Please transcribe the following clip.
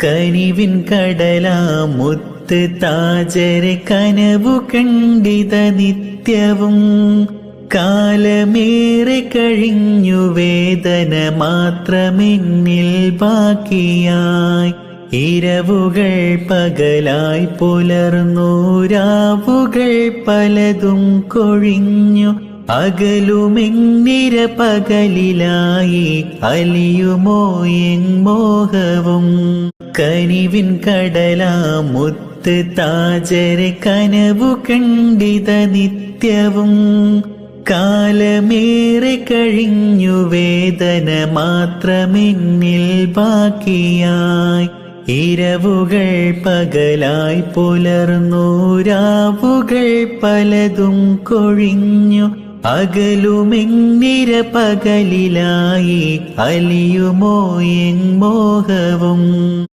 കനിവിൻ കടലാമുത്ത് താജരെ കനവു കണ്ടിത നിത്യവും കാലമേറെ കഴിഞ്ഞു വേദന മാത്രമെന്നിൽ ബാക്കിയായി ഇരവുകൾ പകലായി പുലർന്നു രാവുകൾ പലതും കൊഴിഞ്ഞു അകലുമെന്നിര പകലിലായി അലിയുമോ എൻ മോഹവും കനിവിൻ കടലാമുത്ത് താജരെ കനവു കണ്ടിത നിത്യവും കാലമേറെ കഴിഞ്ഞു വേദന മാത്രമെന്നിൽ ബാക്കിയായി ഇരവുകൾ പകലായി പുലർന്നു രാവുകൾ പലതും കൊഴിഞ്ഞു അകലുമെന്നിര പകലിലായി അലിയുമോ എൻ മോഹവും